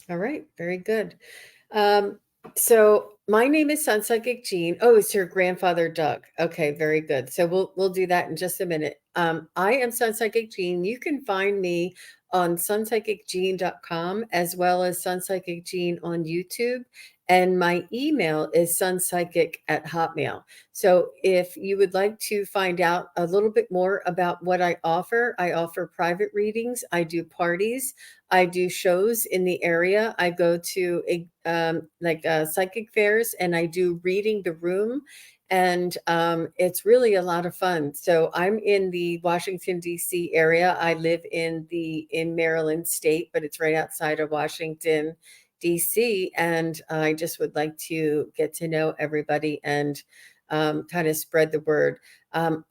All right, very good. Um, so my name is SunPsychic Jean. Oh, it's your grandfather Doug. Okay, very good. So we'll do that in just a minute. I am SunPsychic Jean. You can find me on sunpsychicjean.com as well as SunPsychic Jean on YouTube. And my email is sunpsychic@hotmail. So if you would like to find out a little bit more about what I offer private readings. I do parties. I do shows in the area. I go to psychic fairs and I do reading the room. And it's really a lot of fun. So I'm in the Washington, D.C. area. I live in Maryland State, but it's right outside of Washington, D.C. And I just would like to get to know everybody and kind of spread the word.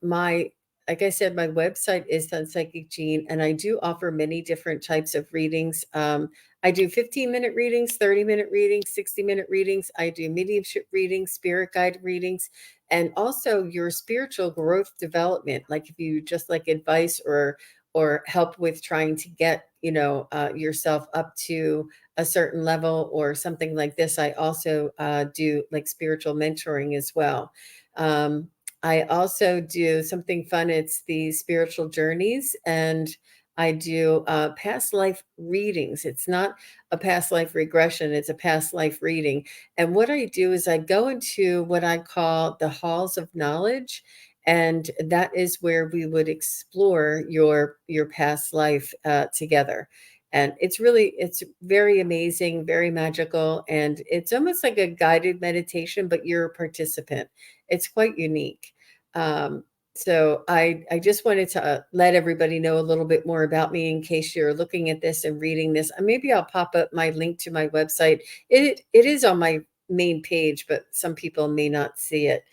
My like I said, my website is SunPsychic Jean, and I do offer many different types of readings. I do 15-minute readings, 30-minute readings, 60-minute readings. I do mediumship readings, spirit guide readings, and also your spiritual growth development. Like if you just like advice or help with trying to get yourself up to a certain level or something like this. I also do like spiritual mentoring as well. I also do something fun. It's the spiritual journeys, and I do past life readings. It's not a past life regression, it's a past life reading. And what I do is I go into what I call the halls of knowledge. And that is where we would explore your past life together. And it's very amazing, very magical, and it's almost like a guided meditation, but you're a participant. It's quite unique. Um, so I just wanted to let everybody know a little bit more about me in case you're looking at this and reading this. Maybe I'll pop up my link to my website. It is on my main page, but some people may not see it.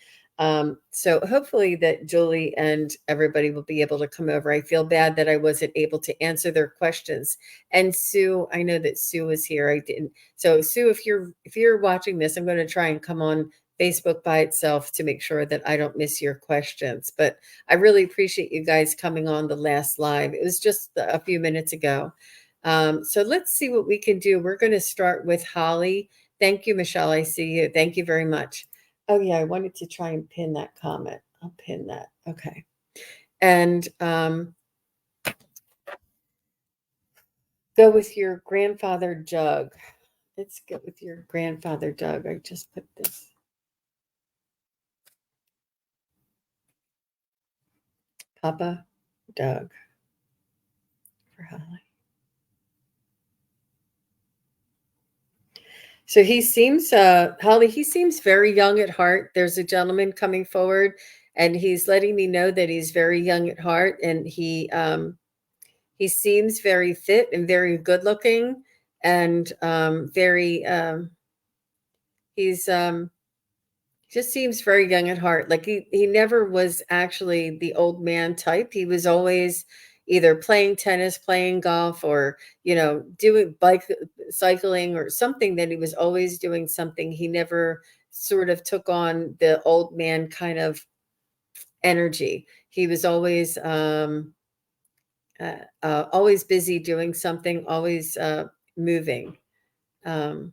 So hopefully that Julie and everybody will be able to come over. I feel bad that I wasn't able to answer their questions. And Sue, I know that Sue was here. I didn't. So Sue, if you're watching this, I'm going to try and come on Facebook by itself to make sure that I don't miss your questions. But I really appreciate you guys coming on the last live. It was just a few minutes ago. So let's see what we can do. We're going to start with Holly. Thank you, Michelle. I see you. Thank you very much. Oh, yeah, I wanted to try and pin that comment. I'll pin that. Okay. And go with your grandfather, Doug. Let's go with your grandfather, Doug. I just put this. Papa Doug for Holly. So he seems, Holly, he seems very young at heart. There's a gentleman coming forward and he's letting me know that he's very young at heart and he seems very fit and very good looking and very, he's, just seems very young at heart. Like he never was actually the old man type. He was always either playing tennis, playing golf, or doing bike cycling or something. That he was always doing something. He never sort of took on the old man kind of energy. He was always busy doing something, always moving. Um,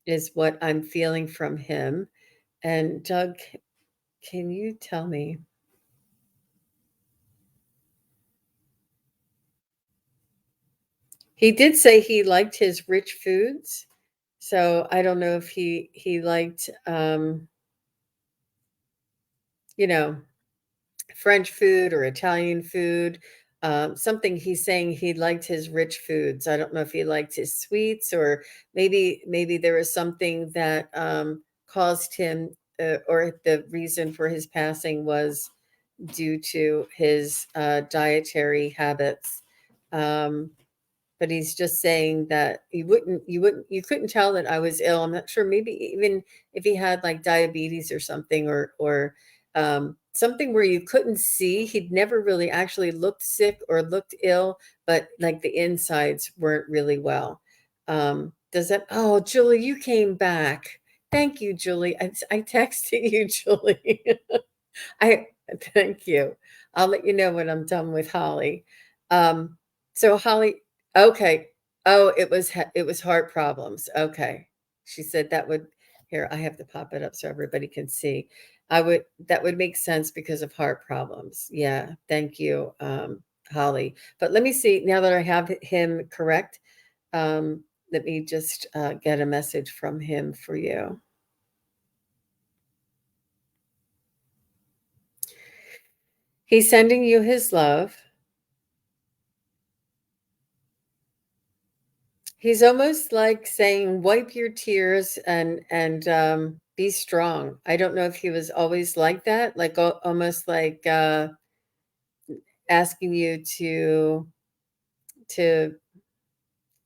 is what I'm feeling from him. And Doug, can you tell me? He did say he liked his rich foods, so I don't know if he liked, you know, French food or Italian food. Something he's saying he liked his rich foods. I don't know if he liked his sweets or maybe there was something that caused him, or the reason for his passing was due to his dietary habits. Um, but he's just saying that you couldn't tell that I was ill. I'm not sure, maybe even if he had like diabetes or something, or something where you couldn't see. He'd never really actually looked sick or looked ill, but like the insides weren't really well. Does that Oh, Julie, you came back. Thank you, Julie. I texted you, Julie. I Thank you. I'll let you know when I'm done with Holly. Um, so Holly, okay. Oh, it was heart problems. Okay. She said that would here, I have to pop it up so everybody can see. I would that would make sense because of heart problems. Yeah, thank you, Holly. But let me see now that I have him correct. Let me just get a message from him for you. He's sending you his love. He's almost like saying, "Wipe your tears and be strong." I don't know if he was always like that, like almost like asking you to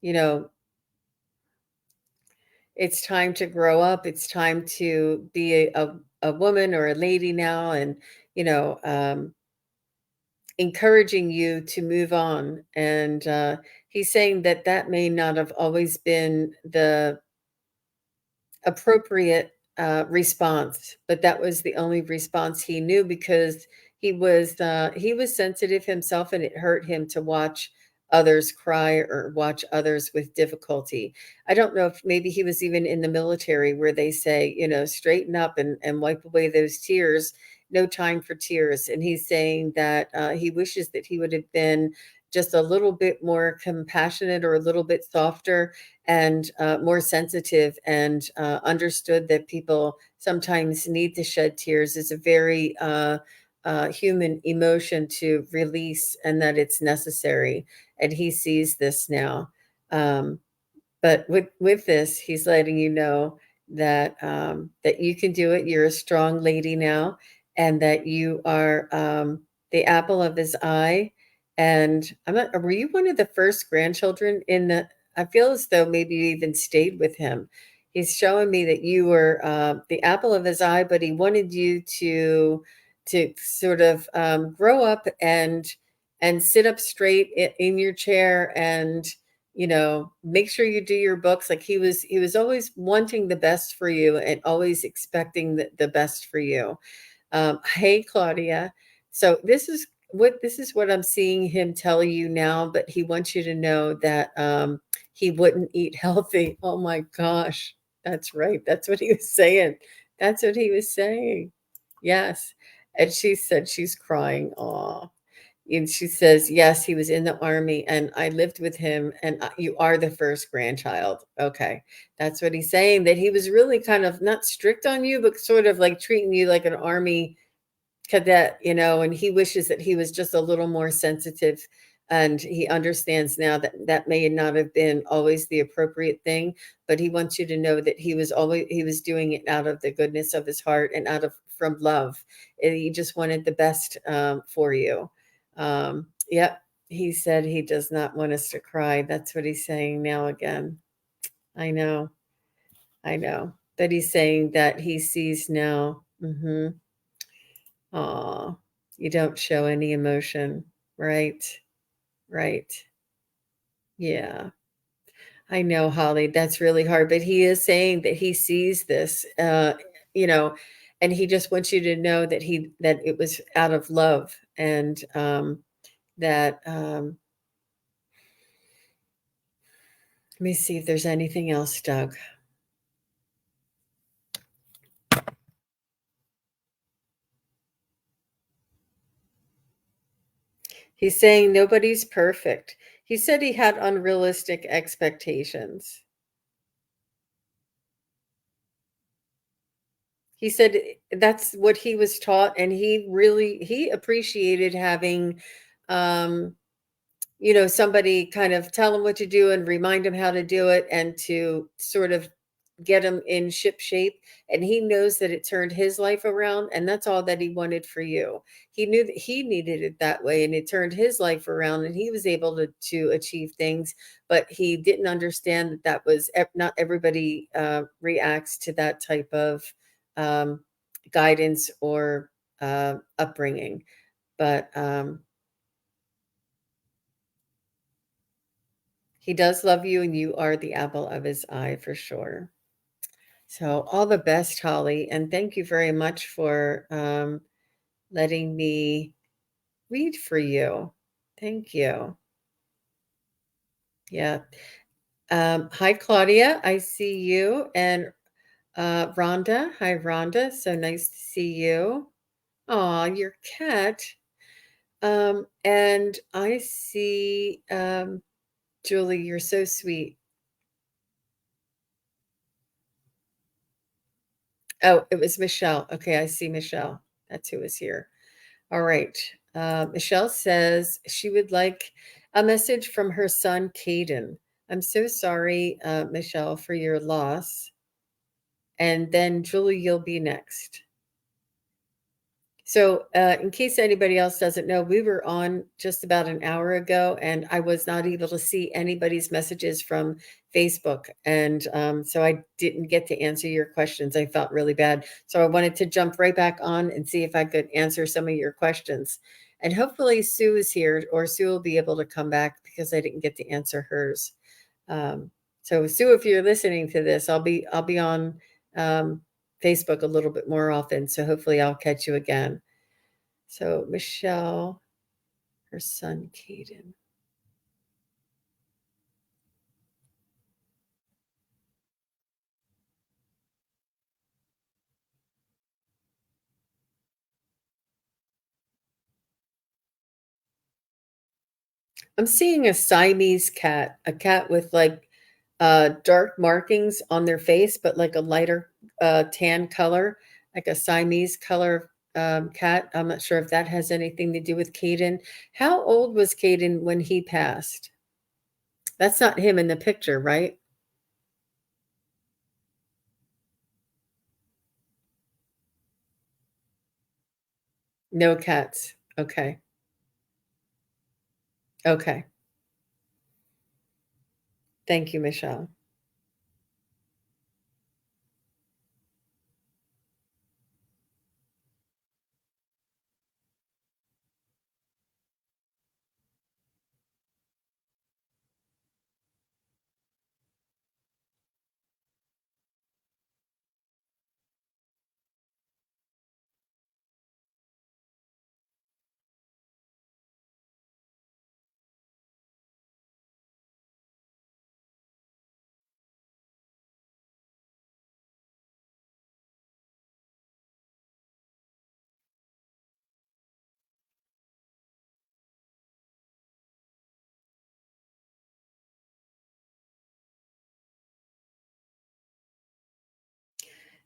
you know, it's time to grow up. It's time to be a woman or a lady now, and you know, encouraging you to move on. And he's saying that that may not have always been the appropriate response, but that was the only response he knew because he was sensitive himself, and it hurt him to watch others cry or watch others with difficulty. I don't know if maybe he was even in the military where they say, you know, straighten up and wipe away those tears. No time for tears. And he's saying that he wishes that he would have been just a little bit more compassionate or a little bit softer and more sensitive and understood that people sometimes need to shed tears is a very human emotion to release and that it's necessary. And he sees this now. Um, but with this, he's letting you know that that you can do it. You're a strong lady now, and that you are the apple of his eye. And I'm not. Were you one of the first grandchildren in the? I feel as though maybe you even stayed with him. He's showing me that you were the apple of his eye, but he wanted you to sort of grow up and sit up straight in your chair and you know, make sure you do your books. Like he was always wanting the best for you and always expecting the best for you. Hey, Claudia. So this is what I'm seeing him tell you now, but he wants you to know that he wouldn't eat healthy. Oh my gosh. That's right. That's what he was saying. That's what he was saying. Yes. And she said she's crying. Aw. And she says, "Yes, he was in the army, and I lived with him, and you are the first grandchild." Okay, that's what he's saying. That he was really kind of not strict on you, but sort of like treating you like an army cadet, you know. And he wishes that he was just a little more sensitive, and he understands now that that may not have been always the appropriate thing. But he wants you to know that he was doing it out of the goodness of his heart and out of from love. And he just wanted the best for you. Yep. He said he does not want us to cry. That's what he's saying now again. I know. I know. But he's saying that he sees now. Aw, you don't show any emotion. Right. Right. Yeah. I know, Holly. That's really hard. But he is saying that he sees this, you know, and he just wants you to know that that it was out of love and that let me see if there's anything else, Doug. He's saying nobody's perfect. He said he had unrealistic expectations. He said that's what he was taught, and he appreciated having, um, you know, somebody kind of tell him what to do and remind him how to do it, and to sort of get him in ship shape. And he knows that it turned his life around, and that's all that he wanted for you. He knew that he needed it that way, and it turned his life around, and he was able to achieve things. But he didn't understand that that was not everybody reacts to that type of um, guidance or upbringing. But he does love you, and you are the apple of his eye for sure. So, all the best, Holly, and thank you very much for letting me read for you. Thank you. Yeah. Hi, Claudia. I see you. And Rhonda. Hi, Rhonda. So nice to see you. Aw, your cat. And I see Julie, you're so sweet. Oh, it was Michelle. Okay, I see Michelle. That's who was here. All right. Michelle says she would like a message from her son, Caden. I'm so sorry, Michelle, for your loss. And then Julie, you'll be next. So, in case anybody else doesn't know, we were on just about an hour ago, and I was not able to see anybody's messages from Facebook. And so I didn't get to answer your questions. I felt really bad. So I wanted to jump right back on and see if I could answer some of your questions. And hopefully Sue is here, or Sue will be able to come back because I didn't get to answer hers. Um, so Sue, if you're listening to this, I'll be on um, Facebook a little bit more often. So hopefully I'll catch you again. So Michelle, her son Caden. I'm seeing a Siamese cat, a cat with like dark markings on their face, but like a lighter tan color, like a Siamese color cat. I'm not sure if that has anything to do with Caden. How old was Caden when he passed? That's not him in the picture, right? No cats. Okay. Okay. Thank you, Michelle.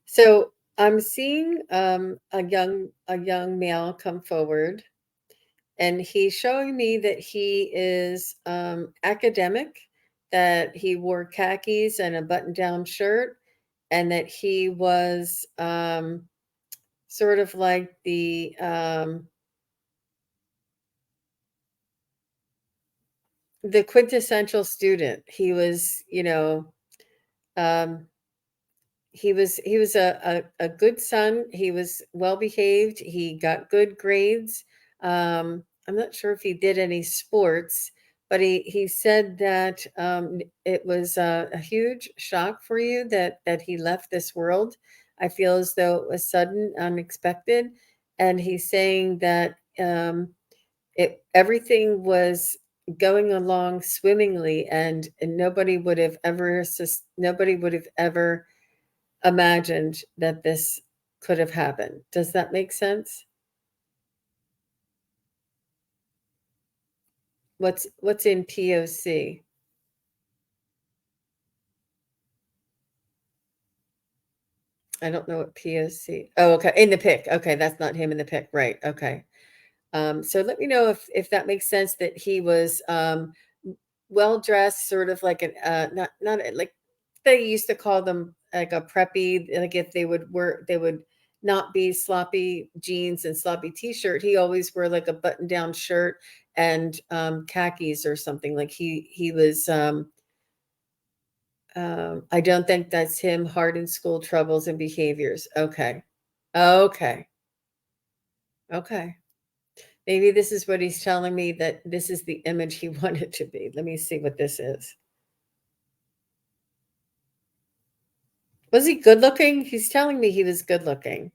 So I'm seeing a young male come forward, and he's showing me that he is academic, that he wore khakis and a button-down shirt, and that he was sort of like the quintessential student. He was, um, he was a good son. He was well behaved. He got good grades. I'm not sure if he did any sports, but he said that it was a huge shock for you that he left this world. I feel as though it was sudden, unexpected, and he's saying that it everything was going along swimmingly, and nobody would have ever imagined that this could have happened. Does that make sense? What's in POC? I don't know what POC. Oh, okay. In the pic. Okay, that's not him in the pic. Right. Okay. So let me know if that makes sense that he was well dressed, sort of like an not like they used to call them like a preppy, like if they would not be sloppy jeans and sloppy t-shirt. He always wore like a button-down shirt and khakis or something. Like he was I don't think that's him, hard in school troubles and behaviors. Okay. Okay. Okay. Maybe this is what he's telling me, that this is the image he wanted to be. Let me see what this is. Was he good looking? He's telling me he was good looking.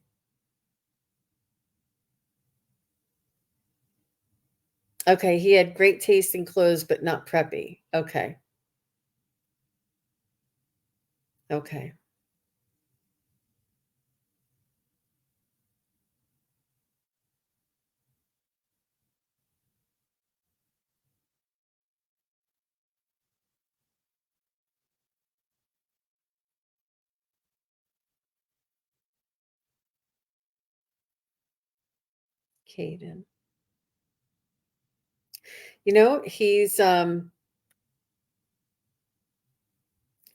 Okay, he had great taste in clothes, but not preppy. Okay. Okay. Caden.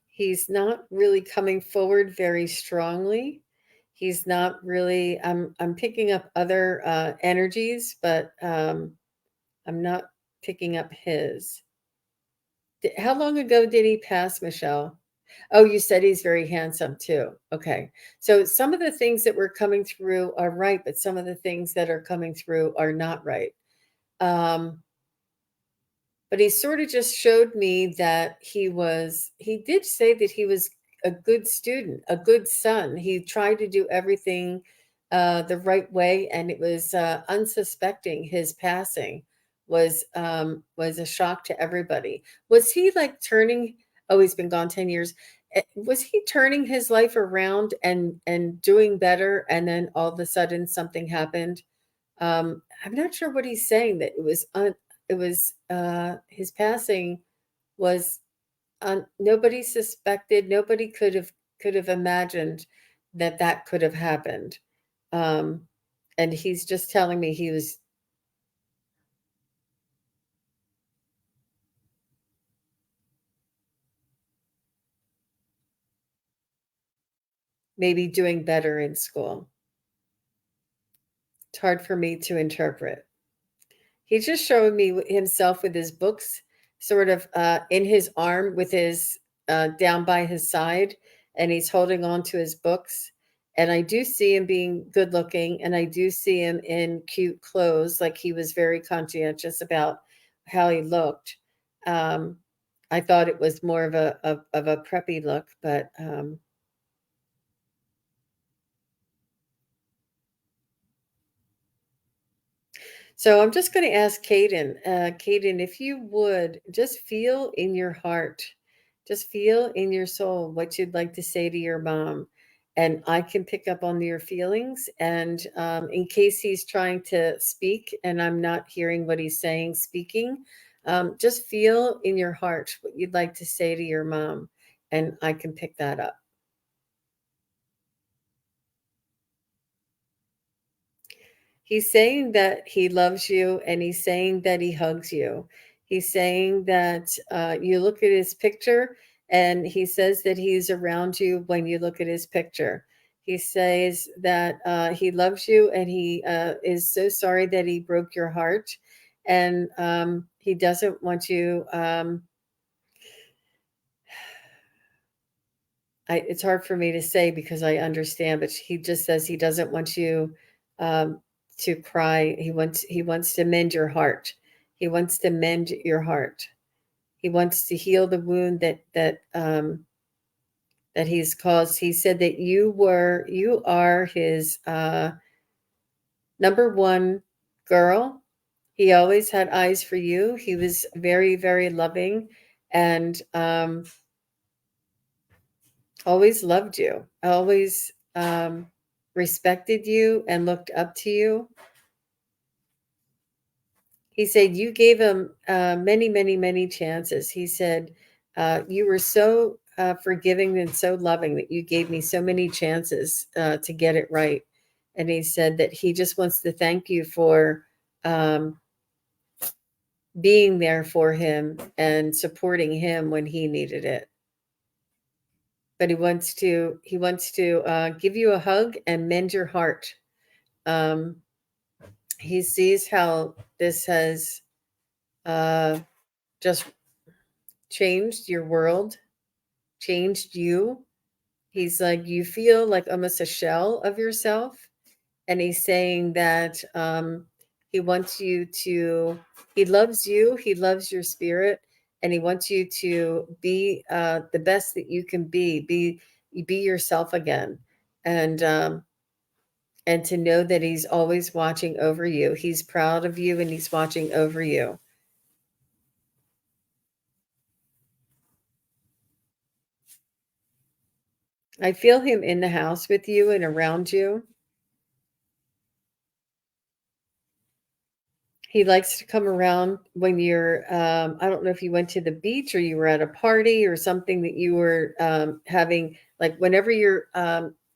He's not really coming forward very strongly. He's not really I'm picking up other energies, but I'm not picking up his. How long ago did he pass, Michelle? Oh, you said he's very handsome too. Okay. So some of the things that were coming through are right, but some of the things that are coming through are not right. Um, but he sort of just showed me that he did say that he was a good student, a good son. He tried to do everything the right way, and it was unsuspecting. His passing was a shock to everybody. Was he like turning? Oh, he's been gone 10 years. Was he turning his life around and doing better, and then all of a sudden something happened? I'm not sure what he's saying, that his passing was nobody suspected, nobody could have imagined that that could have happened. Um, and he's just telling me he was maybe doing better in school. It's hard for me to interpret. He's just showing me himself with his books sort of in his arm with his down by his side, and he's holding on to his books. And I do see him being good looking, and I do see him in cute clothes, like he was very conscientious about how he looked. Um, I thought it was more of a preppy look, but so I'm just going to ask Caden, if you would just feel in your heart, just feel in your soul what you'd like to say to your mom. And I can pick up on your feelings. And in case he's trying to speak and I'm not hearing what he's saying, speaking, just feel in your heart what you'd like to say to your mom. And I can pick that up. He's saying that he loves you, and he's saying that he hugs you. He's saying that you look at his picture, and he says that he's around you when you look at his picture. He says that he loves you, and he is so sorry that he broke your heart, and he doesn't want you. It's hard for me to say because I understand, but he just says he doesn't want you um, to cry. He wants to mend your heart. He wants to mend your heart. He wants to heal the wound that he's caused. He said that you are his number one girl. He always had eyes for you. He was very, very loving, and always loved you, always respected you and looked up to you. He said you gave him many, many, many chances. He said you were so forgiving and so loving that you gave me so many chances to get it right. And he said that he just wants to thank you for um, being there for him and supporting him when he needed it. But he wants to give you a hug and mend your heart. Um, he sees how this has uh, just changed your world, changed you. He's like, you feel like almost a shell of yourself. And he's saying that he wants you to, he loves you, he loves your spirit, and he wants you to be the best that you can be yourself again. And to know that he's always watching over you. He's proud of you and he's watching over you. I feel him in the house with you and around you. He likes to come around when you're, I don't know if you went to the beach or you were at a party or something that you were having, like whenever you're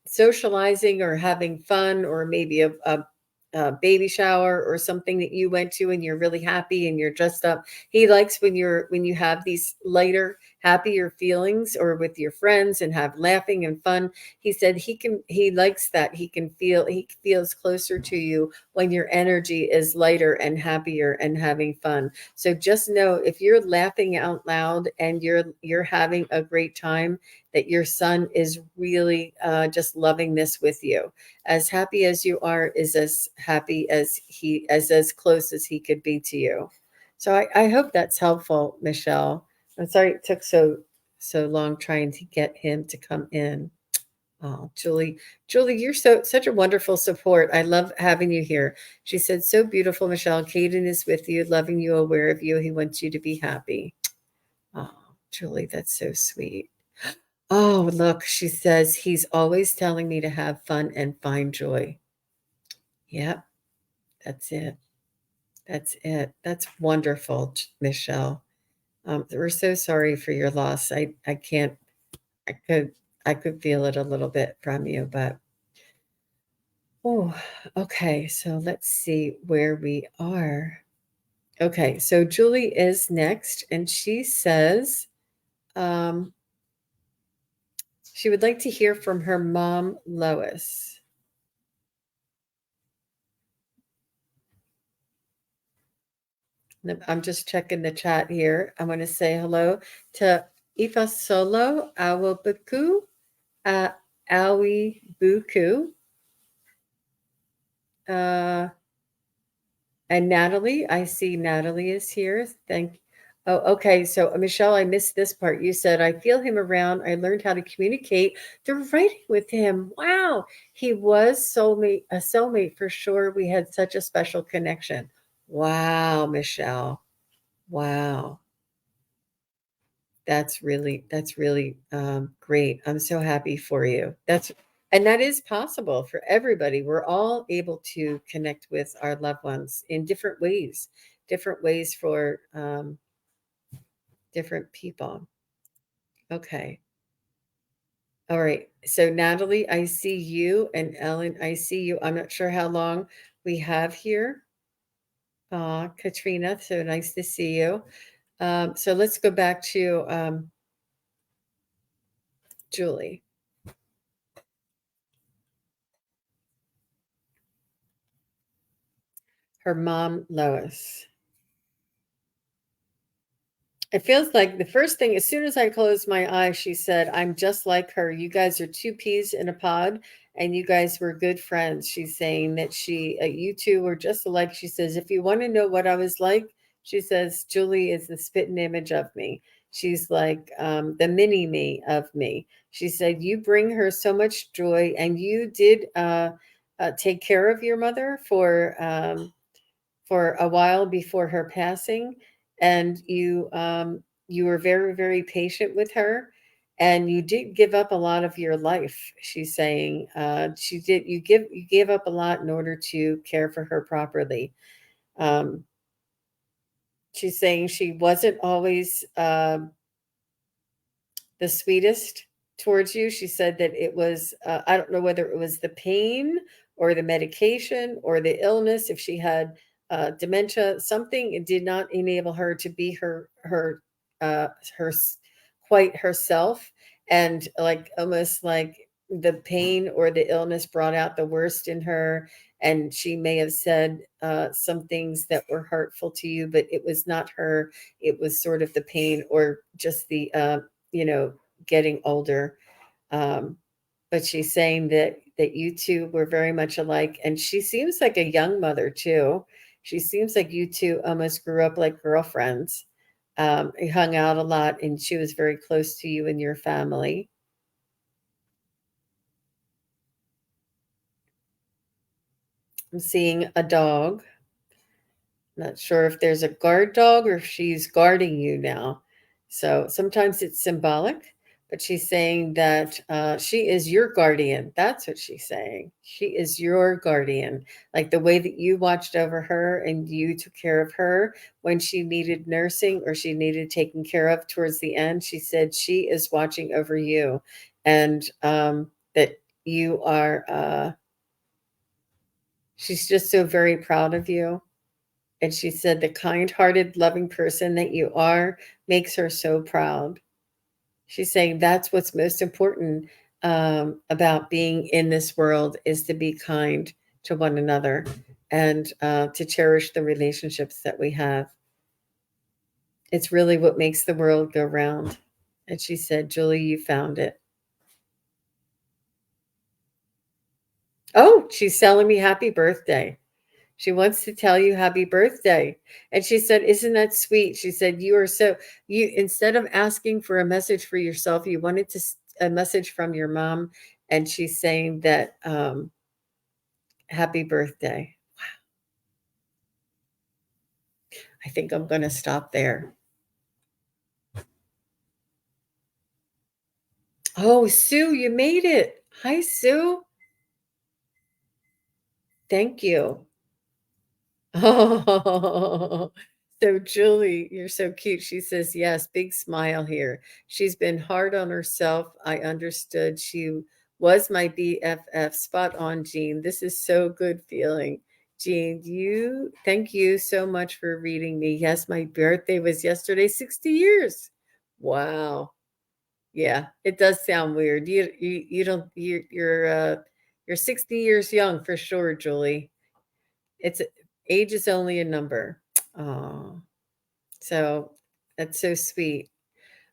socializing or having fun, or maybe a baby shower or something that you went to and you're really happy and you're dressed up. He likes when you have these lighter, happier feelings, or with your friends and have laughing and fun. He said he likes that. He feels closer to you when your energy is lighter and happier and having fun. So just know, if you're laughing out loud and you're having a great time, that your son is really just loving this with you. As happy as you are is as happy as close as he could be to you. So I hope that's helpful, Michelle. I'm sorry it took so long trying to get him to come in. Oh, Julie, you're such a wonderful support. I love having you here. She said, so beautiful, Michelle. Caden is with you, loving you, aware of you. He wants you to be happy. Oh, Julie, that's so sweet. Oh, look, she says, he's always telling me to have fun and find joy. Yep, that's it. That's it. That's wonderful, Michelle. We're so sorry for your loss. I can't, I could, I could feel it a little bit from you, but oh, okay. So let's see where we are. Okay, so Julie is next, and she says um, she would like to hear from her mom, Lois. I'm just checking the chat here. I want to say hello to Ifa Solo Awabuku, uh, Awi Buku, uh, and Natalie. I see Natalie is here. Oh, okay. So, Michelle, I missed this part. You said, I feel him around. I learned how to communicate through writing with him. Wow. He was a soulmate for sure. We had such a special connection. Wow, Michelle. Wow. That's really great. I'm so happy for you. And that is possible for everybody. We're all able to connect with our loved ones in different ways for different people. Okay. All right. So Natalie, I see you, and Ellen, I see you. I'm not sure how long we have here. Katrina, so nice to see you. So let's go back to Julie, her mom, Lois. It feels like the first thing, as soon as I closed my eyes, she said, I'm just like her. You guys are two peas in a pod, and you guys were good friends. She's saying that you two were just alike. She says, if you want to know what I was like, she says, Julie is the spitting image of me. She's like the mini me of me. She said, you bring her so much joy, and you did take care of your mother for a while before her passing, and you were very, very patient with her, and you did give up a lot of your life. She's saying she did you gave up a lot in order to care for her properly. um, she's saying she wasn't always the sweetest towards you. She said that it was, I don't know whether it was the pain or the medication or the illness, if she had dementia, something, it did not enable her to be uh, her quite herself. And like almost like the pain or the illness brought out the worst in her. And she may have said some things that were hurtful to you, but it was not her. It was sort of the pain, or just the you know, getting older. Um, but she's saying that you two were very much alike, and she seems like a young mother too. She seems like you two almost grew up like girlfriends. You hung out a lot, and she was very close to you and your family. I'm seeing a dog. Not sure if there's a guard dog or if she's guarding you now. So sometimes it's symbolic, but she's saying that she is your guardian. That's what she's saying. She is your guardian. Like the way that you watched over her and you took care of her when she needed nursing or she needed taken care of towards the end. She said she is watching over you and that you are, she's just so very proud of you. And she said the kind hearted, loving person that you are makes her so proud. She's saying that's what's most important about being in this world is to be kind to one another and to cherish the relationships that we have. It's really what makes the world go round. And she said, Julie, you found it. Oh, she's telling me happy birthday. She wants to tell you happy birthday. And she said, isn't that sweet? She said, you are so, you, instead of asking for a message for yourself, you wanted to, a message from your mom. And she's saying that, happy birthday. I think I'm going to stop there. Oh, Sue, you made it. Hi, Sue. Thank you. Oh, so Julie, you're so cute. She says, yes, big smile here. She's been hard on herself. I understood. She was my BFF. Spot on, Jean. This is so good feeling. Jean, you thank you so much for reading me. Yes, my birthday was yesterday, 60 years. Wow. Yeah, it does sound weird. You don't you're 60 years young for sure, Julie. It's age is only a number. Oh, so that's so sweet.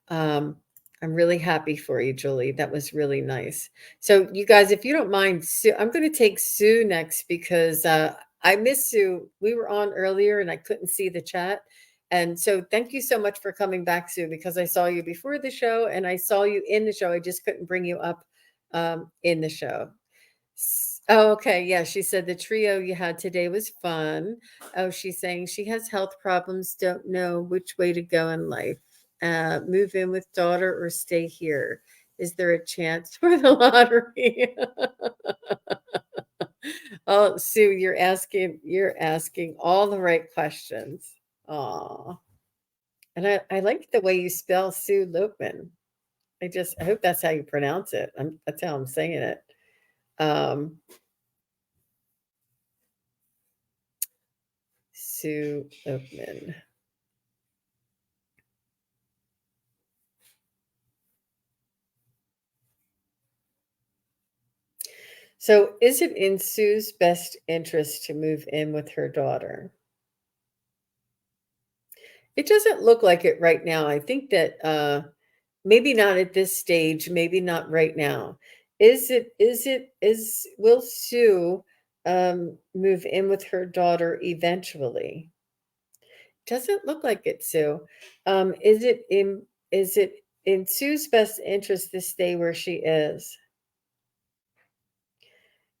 Um, I'm really happy for you, Julie. That was really nice. So, you guys, if you don't mind, Sue, I'm going to take Sue next because I miss Sue. We were on earlier and I couldn't see the chat. And so, thank you so much for coming back, Sue, because I saw you before the show and I saw you in the show. I just couldn't bring you up in the show. Oh, okay. Yeah, she said the trio you had today was fun. Oh, she's saying she has health problems, don't know which way to go in life. Move in with daughter or stay here. Is there a chance for the lottery? Oh, Sue, you're asking all the right questions. Aw. And I like the way you spell Sue Lopman. I hope that's how you pronounce it. That's how I'm saying it. Um, Sue Lopman. So, is it in Sue's best interest to move in with her daughter? It doesn't look like it right now. I think that maybe not at this stage, maybe not right now. Will Sue move in with her daughter eventually? Doesn't look like it, Sue. Is it in Sue's best interest to stay where she is?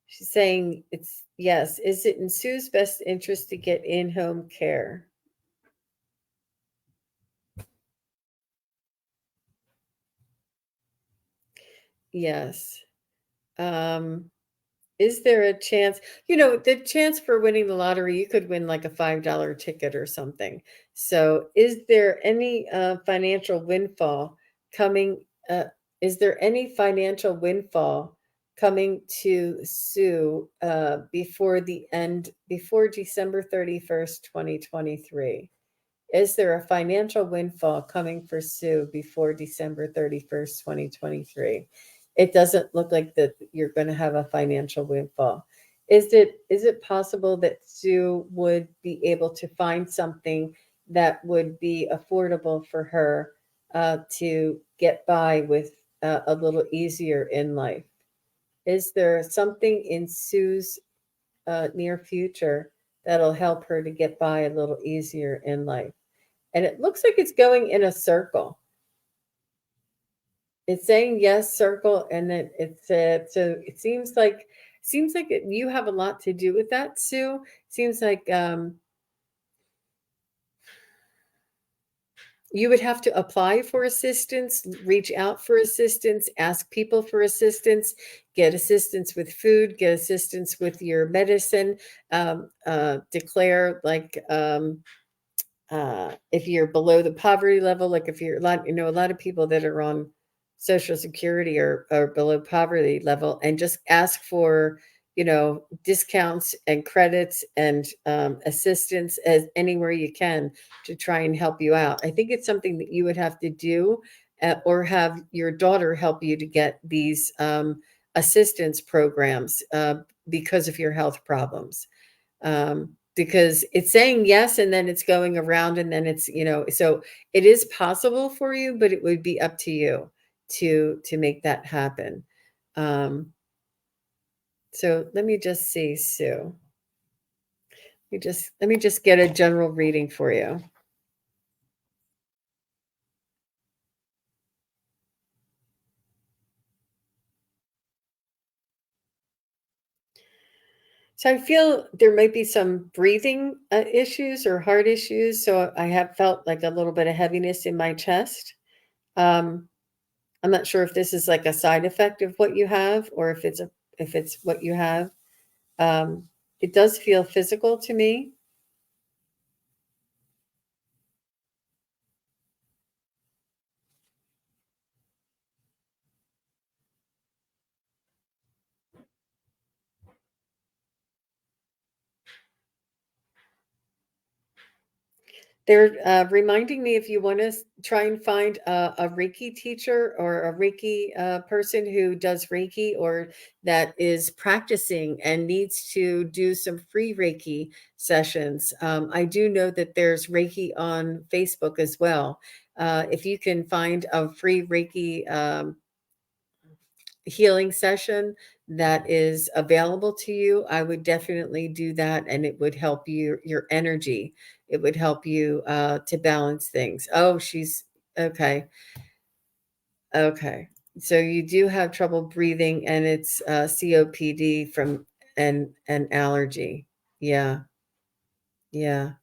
She's saying it's yes. Is it in Sue's best interest to get in-home care? Yes. Um, is there a chance? The chance for winning the lottery, you could win like a $5 ticket or something. So, is there any financial windfall coming? Is there any financial windfall coming to Sue before December 31st, 2023? Is there a financial windfall coming for Sue before December 31st, 2023? It doesn't look like that you're going to have a financial windfall. Is it possible that Sue would be able to find something that would be affordable for her to get by with a little easier in life? Is there something in Sue's near future that'll help her to get by a little easier in life? And it looks like it's going in a circle. It's saying yes, circle, and then it said so. It seems like you have a lot to do with that, Sue. Seems like You would have to apply for assistance, reach out for assistance, ask people for assistance, get assistance with food, get assistance with your medicine, declare like if you're below the poverty level, like if you're a lot, a lot of people that are on Social Security are below poverty level, and just ask for, discounts and credits and assistance as anywhere you can to try and help you out. I think it's something that you would have to do, or have your daughter help you to get these assistance programs because of your health problems, because it's saying yes and then it's going around and then it's, so it is possible for you, but it would be up to you to make that happen. um so let me just see, Sue. Let me just get a general reading for you. So I feel there might be some breathing issues or heart issues, so I have felt like a little bit of heaviness in my chest. um I'm not sure if this is like a side effect of what you have, or if it's what you have. It does feel physical to me. They're reminding me, if you want to try and find a Reiki teacher or a Reiki person who does Reiki, or that is practicing and needs to do some free Reiki sessions. I do know that there's Reiki on Facebook as well. If you can find a free Reiki healing session that is available to you, I would definitely do that, and it would help your energy. It would help you to balance things. Oh, she's okay. Okay. So you do have trouble breathing, and it's COPD from an allergy. Yeah. Yeah.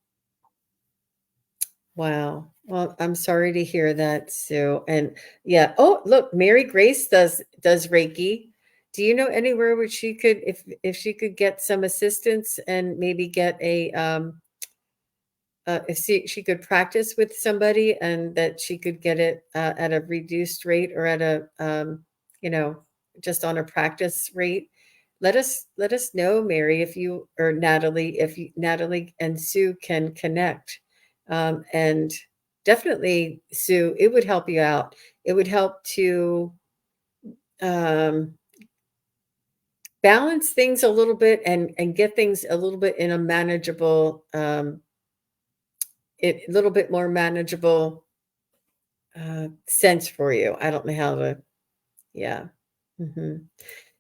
Wow. Well, I'm sorry to hear that, Sue. And yeah. Oh, look, Mary Grace does Reiki. Do you know anywhere where she could, if she could get some assistance and maybe get a if she could practice with somebody, and that she could get it at a reduced rate, or at a you know just on a practice rate. Let us know, Mary, if you, or Natalie, if you, Natalie and Sue can connect. And definitely, Sue, it would help you out. It would help to um, balance things a little bit, and get things a little bit in a manageable, a little bit more manageable sense for you. I don't know how to, yeah. Mhm.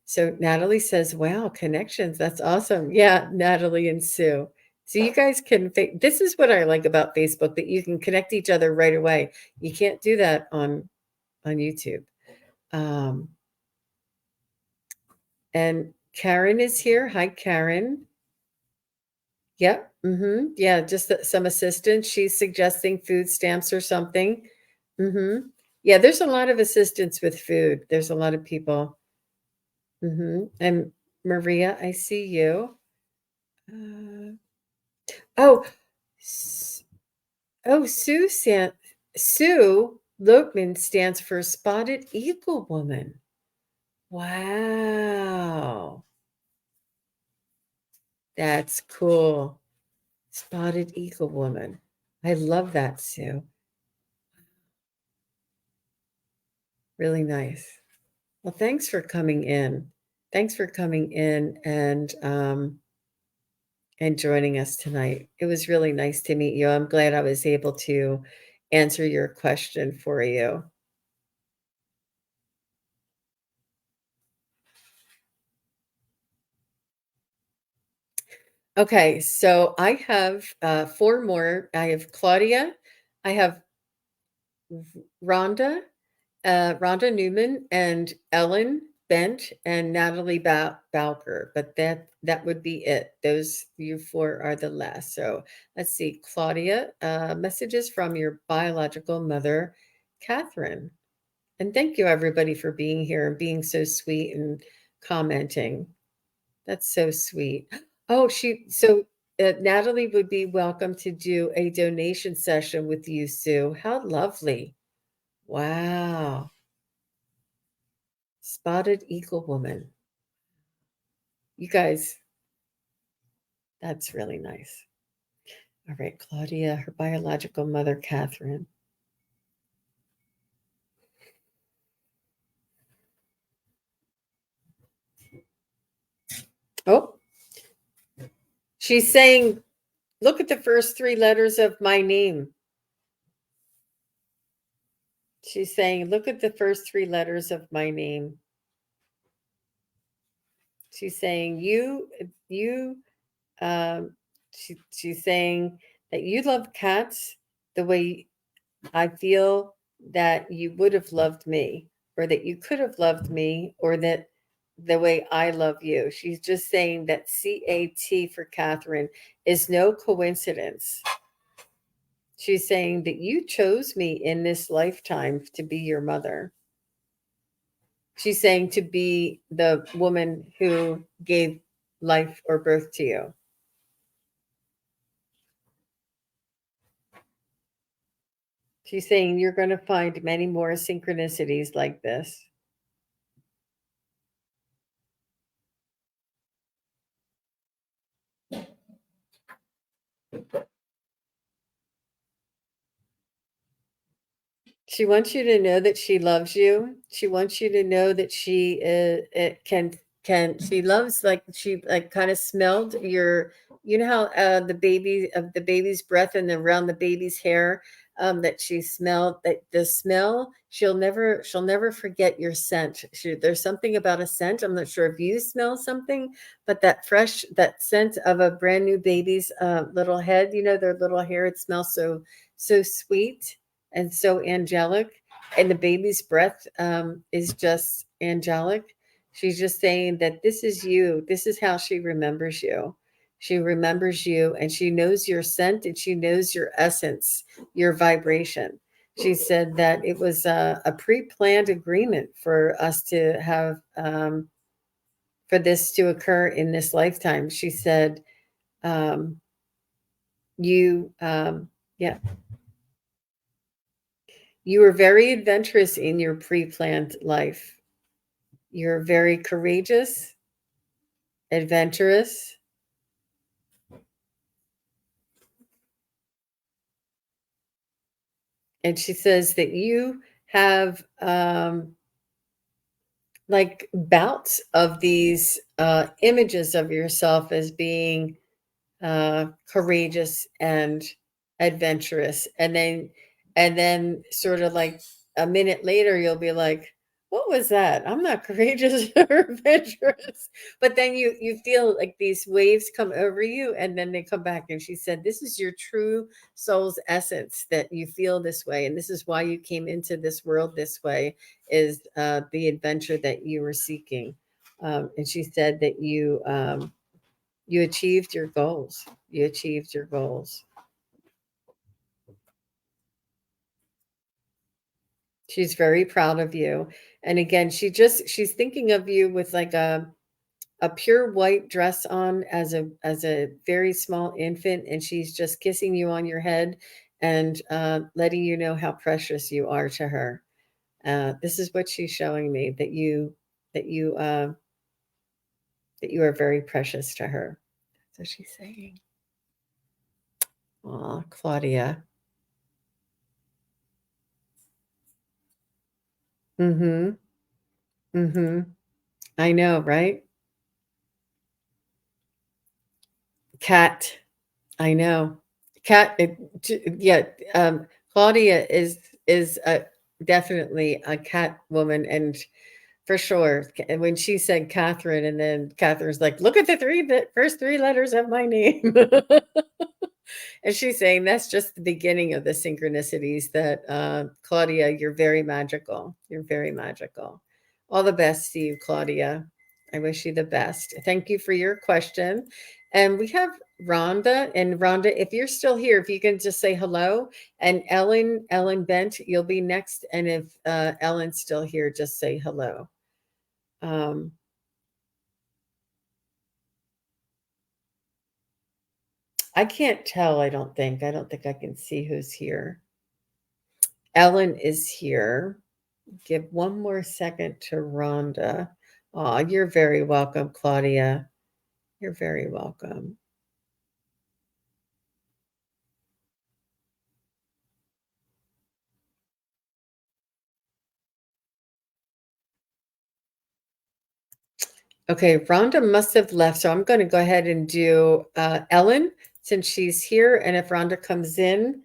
So Natalie says, "Wow, connections. That's awesome." Yeah, Natalie and Sue. So you guys can this is what I like about Facebook, that you can connect each other right away. You can't do that on YouTube. Um, and Karen is here. Hi, Karen. Yep. Yeah, just some assistance. She's suggesting food stamps or something. Yeah, there's a lot of assistance with food. There's a lot of people. And Maria, I see you. Uh, oh, S- oh, Sue Lokman stands for Spotted Eagle Woman. Wow, that's cool. Spotted Eagle Woman. I love that, Sue. Really nice. Well, thanks for coming in. Thanks for coming in and joining us tonight. It was really nice to meet you. I'm glad I was able to answer your question for you. Okay, so I have four more. I have Claudia, I have Rhonda, Rhonda Newman, and Ellen. Bent and Natalie Bowker, but that would be it. Those you four are the last. So let's see, Claudia, messages from your biological mother, Catherine. And thank you everybody for being here and being so sweet and commenting. That's so sweet. Oh, Natalie would be welcome to do a donation session with you, Sue. How lovely. Wow. Spotted Eagle Woman. You guys, that's really nice. All right, Claudia, her biological mother, Catherine. Oh, she's saying, look at the first three letters of my name. She's saying, look at the first three letters of my name. She's saying, um, she's saying that you love cats the way I feel that you would have loved me, or that you could have loved me, or that the way I love you. She's just saying that CAT for Catherine is no coincidence. She's saying that you chose me in this lifetime to be your mother. She's saying to be the woman who gave life or birth to you. She's saying you're going to find many more synchronicities like this. She wants you to know that she loves you. She wants you to know that she can she loves, like, she like kind of smelled your, you know how the baby's breath and around the baby's hair, that she smelled, that the smell, she'll never forget your scent. There's something about a scent. I'm not sure if you smell something, but that scent of a brand new baby's little head, their little hair, it smells so sweet and so angelic. And the baby's breath is just angelic. She's just saying that this is you. This is how she remembers you. She remembers you, and she knows your scent, and she knows your essence, your vibration. She said that it was a pre-planned agreement for us to have, for this to occur in this lifetime. She said, um, you, yeah, you were very adventurous in your pre-planned life. You're very courageous, adventurous. And she says that you have like bouts of these images of yourself as being courageous and adventurous, and then sort of like a minute later you'll be like, what was that? I'm not courageous or adventurous. But then you feel like these waves come over you, and then they come back. And she said this is your true soul's essence, that you feel this way, and this is why you came into this world this way, is the adventure that you were seeking. And she said that you achieved your goals. You achieved your goals. She's very proud of you. And again, she's thinking of you with like a pure white dress on as a very small infant, and she's just kissing you on your head and letting you know how precious you are to her. This is what she's showing me, that you uh, that you are very precious to her. That's what she's saying. Aw, Claudia. Mm-hmm. Mm-hmm. I know, right? Cat. I know. Cat. Yeah. Claudia is definitely a cat woman, and for sure. And when she said Catherine, and then Catherine's like, "Look at the first three letters of my name," and she's saying that's just the beginning of the synchronicities. That Claudia, you're very magical. You're very magical. All the best to you, Claudia. I wish you the best. Thank you for your question. And we have Rhonda. And Rhonda, if you're still here, if you can just say hello. And Ellen Bent, you'll be next. And if Ellen's still here, just say hello. Um, I can't tell, I don't think. I don't think I can see who's here. Ellen is here. Give one more second to Rhonda. Oh, you're very welcome, Claudia. You're very welcome. Okay, Rhonda must have left, so I'm going to go ahead and do Ellen since she's here. And if Rhonda comes in,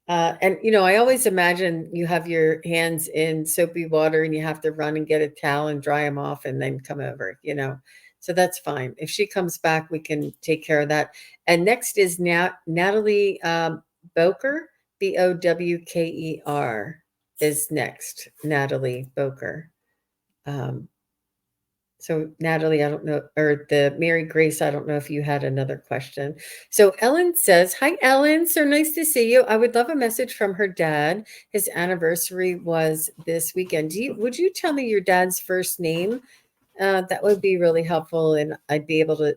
and I always imagine you have your hands in soapy water and you have to run and get a towel and dry them off and then come over. So that's fine. If she comes back, we can take care of that. And next is Natalie Boker, Bowker is next. Natalie Boker. Um, so Natalie, I don't know, or the Mary Grace, I don't know if you had another question. So Ellen says, "Hi Ellen, so nice to see you. I would love a message from her dad. His anniversary was this weekend. Would you tell me your dad's first name? That would be really helpful, and I'd be able to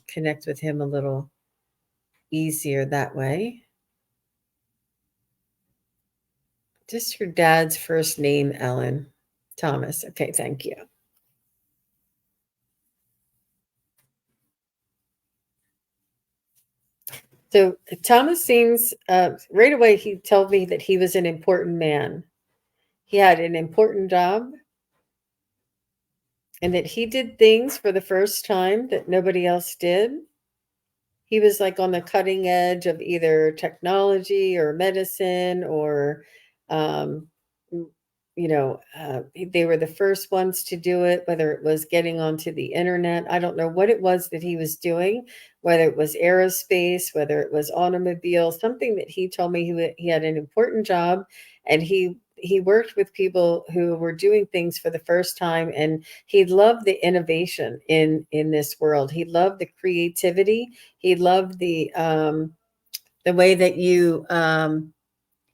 connect with him a little easier that way. Just your dad's first name, Ellen. Thomas. Okay, thank you." So Thomas seems right away. He told me that he was an important man. He had an important job, and that he did things for the first time that nobody else did. He was like on the cutting edge of either technology or medicine or um, they were the first ones to do it, whether it was getting onto the internet. I don't know what it was that he was doing, whether it was aerospace, whether it was automobile, something that he told me he had an important job, and he worked with people who were doing things for the first time, and he loved the innovation in this world. He loved the creativity. He loved the way that you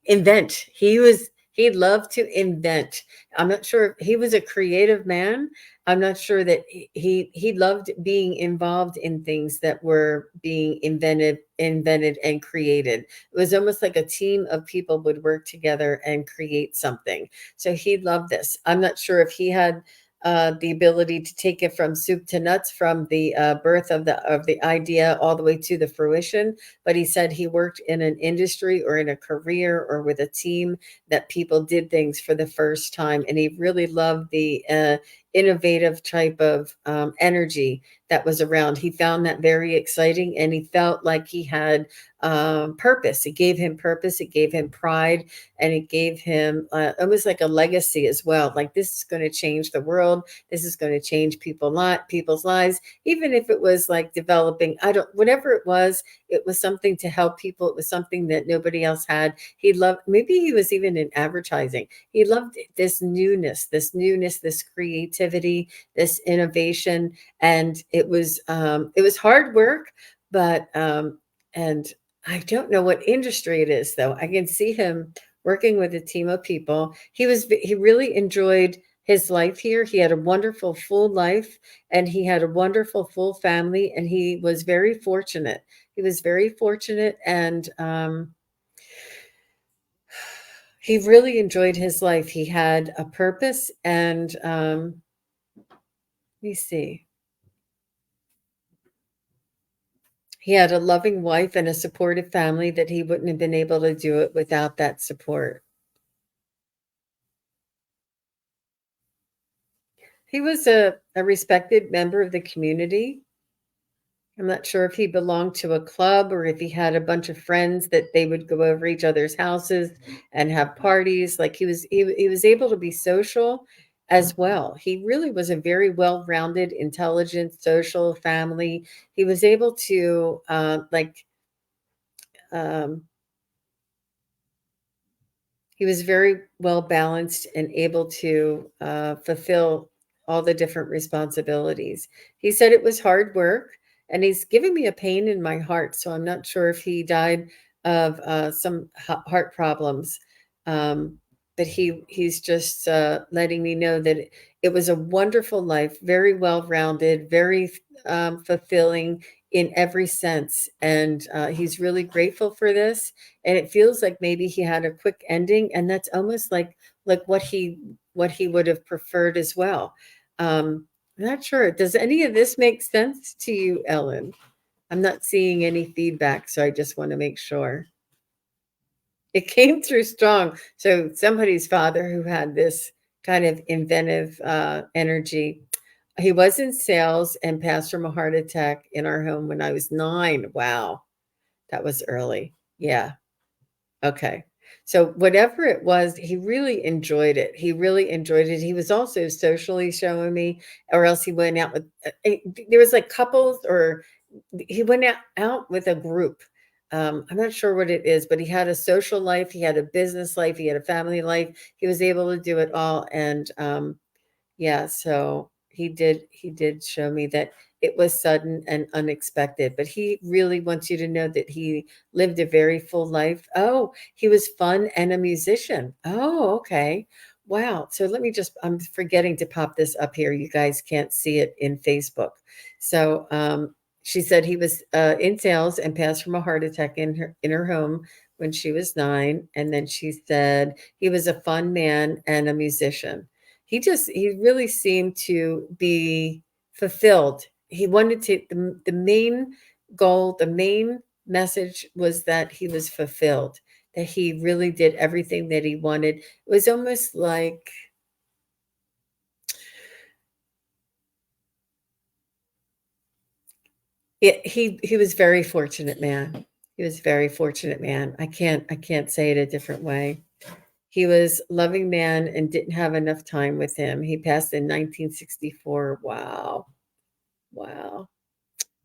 invent. He loved to invent. I'm not sure, he was a creative man. I'm not sure that he loved being involved in things that were being invented and created. It was almost like a team of people would work together and create something. So he loved this. I'm not sure if he had the ability to take it from soup to nuts, from the birth of the idea all the way to the fruition. But he said he worked in an industry or in a career or with a team that people did things for the first time, and he really loved the innovative type of energy that was around. He found that very exciting, and he felt like he had purpose. It gave him purpose. It gave him pride, and it gave him almost like a legacy as well. Like, this is going to change the world. This is going to change people's lives. Even if it was like developing, whatever it was something to help people. It was something that nobody else had. He loved, maybe he was even in advertising. He loved this creativity, this innovation. And it was hard work, but and I don't know what industry it is, though. I can see him working with a team of people. He really enjoyed his life here. He had a wonderful full life, and he had a wonderful full family, and he was very fortunate. He was very fortunate, and he really enjoyed his life. He had a purpose, and let me see. He had a loving wife and a supportive family that he wouldn't have been able to do it without that support. He was a respected member of the community. I'm not sure if he belonged to a club or if he had a bunch of friends that they would go over each other's houses and have parties. Like, he was able to be social as well. He really was a very well-rounded, intelligent, social family. He was able to um, he was very well balanced and able to fulfill all the different responsibilities. He said it was hard work, and he's giving me a pain in my heart. So I'm not sure if he died of some heart problems. Um, but he's just letting me know that it was a wonderful life, very well rounded, very fulfilling in every sense, and he's really grateful for this. And it feels like maybe he had a quick ending, and that's almost like what he would have preferred as well. I'm not sure. Does any of this make sense to you, Ellen? I'm not seeing any feedback, so I just want to make sure. It came through strong. So somebody's father who had this kind of inventive energy. He was in sales and passed from a heart attack in our home when I was 9. Wow, that was early. Yeah. Okay. So whatever it was, he really enjoyed it. He really enjoyed it. He was also socially showing me, or else he went out with, there was like couples, or he went out with a group. I'm not sure what it is, but he had a social life, he had a business life, he had a family life. He was able to do it all. And yeah, so he did show me that it was sudden and unexpected, but he really wants you to know that he lived a very full life. Oh, he was fun and a musician. Oh, okay. Wow. So let me just, I'm forgetting to pop this up here. You guys can't see it in Facebook. So she said he was in sales and passed from a heart attack in her home when she was 9. And then she said he was a fun man and a musician. He really seemed to be fulfilled. He wanted to, the main goal, the main message was that he was fulfilled, that he really did everything that he wanted. It was almost like he was very fortunate man. He was very fortunate man. I can't say it a different way. He was loving man and didn't have enough time with him. He passed in 1964. Wow. Wow.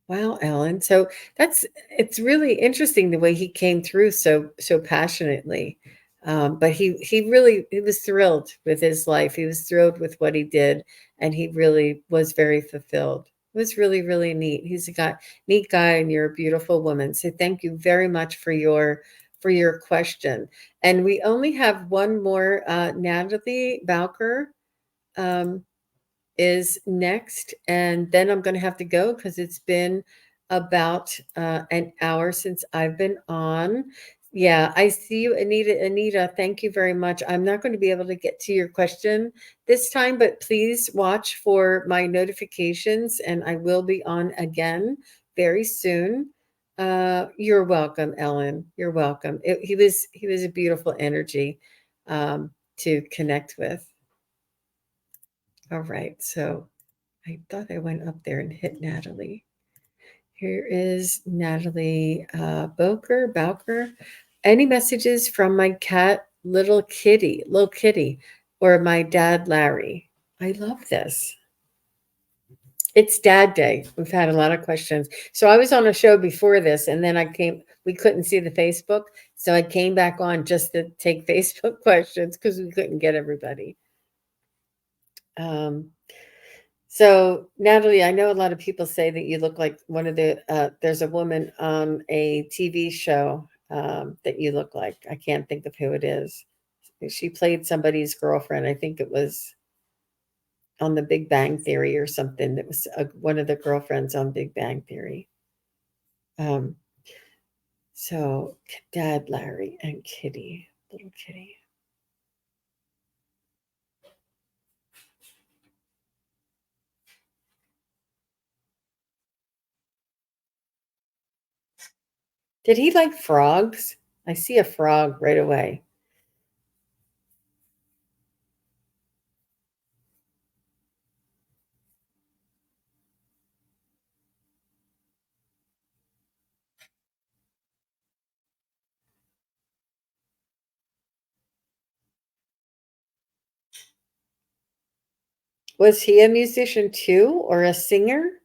Wow, Ellen. So it's really interesting the way he came through so passionately. But he was thrilled with his life. He was thrilled with what he did, and he really was very fulfilled. It was really, really neat. He's a neat guy, and you're a beautiful woman. So thank you very much for your question. And we only have one more, Natalie Bowker. Um, is next, and then I'm gonna have to go because 'cause it's been about, an hour since I've been on. Yeah, I see you, Anita. Anita, thank you very much. I'm not gonna be able to get to your question this time, but please watch for my notifications, and I will be on again very soon. You're welcome, Ellen. You're welcome. He was a beautiful energy, to connect with. Alright, so I thought I went up there and hit Natalie. Here is Natalie Bowker. Any messages from my cat, little kitty, or my dad, Larry? I love this. It's Dad Day. We've had a lot of questions. So I was on a show before this, and then we couldn't see the Facebook. So I came back on just to take Facebook questions because we couldn't get everybody. Um, So, Natalie, I know a lot of people say that you look like one of there's a woman on a TV show that you look like. I can't think of who it is. She played somebody's girlfriend. I think it was on the Big Bang Theory or something. That was one of the girlfriends on Big Bang Theory. Um, so, Dad, Larry, and Kitty, little Kitty. Did he like frogs? I see a frog right away. Was he a musician too, or a singer?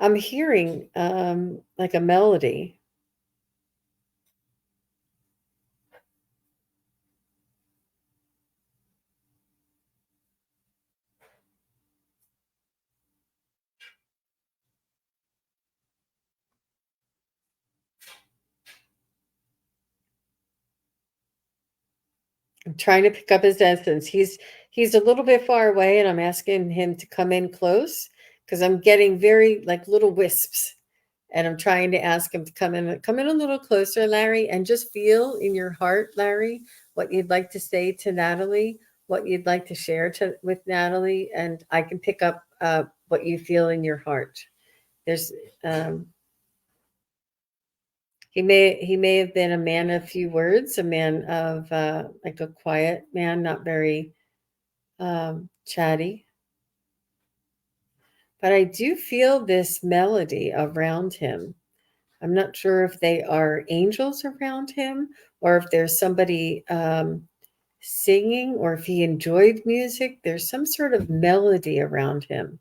I'm hearing, like a melody. I'm trying to pick up his essence. He's a little bit far away, and I'm asking him to come in close because I'm getting very like little wisps, and I'm trying to ask him to come in a little closer, Larry, and just feel in your heart, Larry, what you'd like to say to Natalie, what you'd like to share to with Natalie, and I can pick up what you feel in your heart. There's he may have been a man of few words, a man of like a quiet man, not very chatty. But I do feel this melody around him. I'm not sure if they are angels around him or if there's somebody singing or if he enjoyed music. There's some sort of melody around him.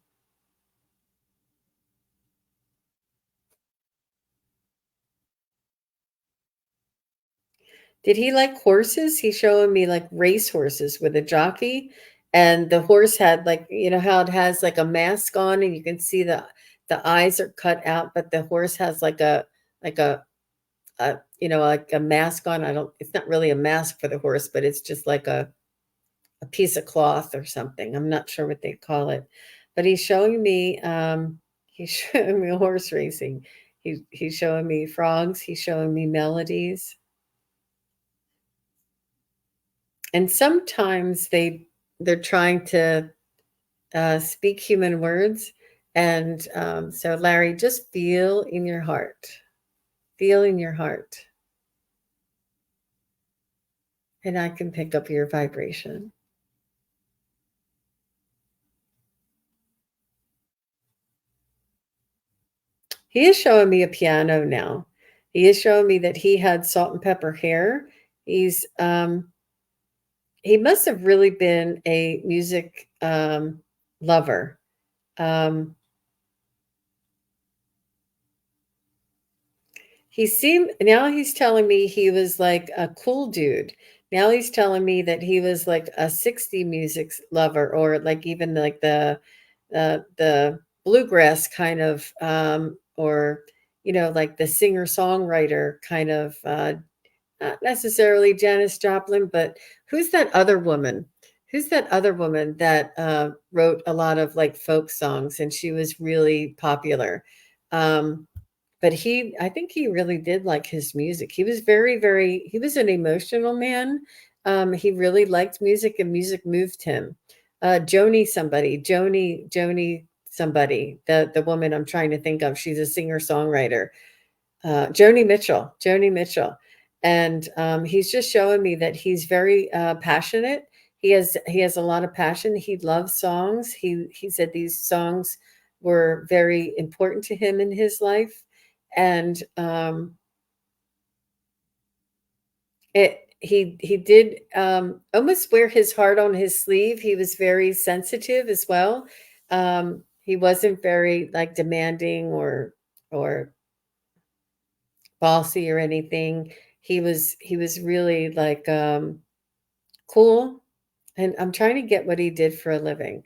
Did he like horses? He's showing me like race horses with a jockey, and the horse had like how it has like a mask on, and you can see the eyes are cut out, but the horse has like like a mask on. I don't. It's not really a mask for the horse, but it's just like a piece of cloth or something. I'm not sure what they call it, but he's showing me. He's showing me horse racing. He's showing me frogs. He's showing me melodies. And sometimes they're trying to speak human words, and so Larry, just feel in your heart, and I can pick up your vibration. He is showing me a piano now. He is showing me that he had salt and pepper hair. He must have really been a music lover. um, He seemed now he's telling me he was like a cool dude. Now he's telling me that he was like a 60 music lover, or like even like the bluegrass kind of or like the singer-songwriter kind of not necessarily Janis Joplin, but who's that other woman? Who's that other woman that wrote a lot of like folk songs and she was really popular? Um, but I think he really did like his music. He was he was an emotional man. He really liked music and music moved him. Joni somebody, the woman I'm trying to think of, she's a singer-songwriter. Joni Mitchell. And he's just showing me that he's very passionate. He has a lot of passion. He loves songs. He said these songs were very important to him in his life, and he did almost wear his heart on his sleeve. He was very sensitive as well. He wasn't very like demanding or bossy or anything. He was really like cool, and I'm trying to get what he did for a living.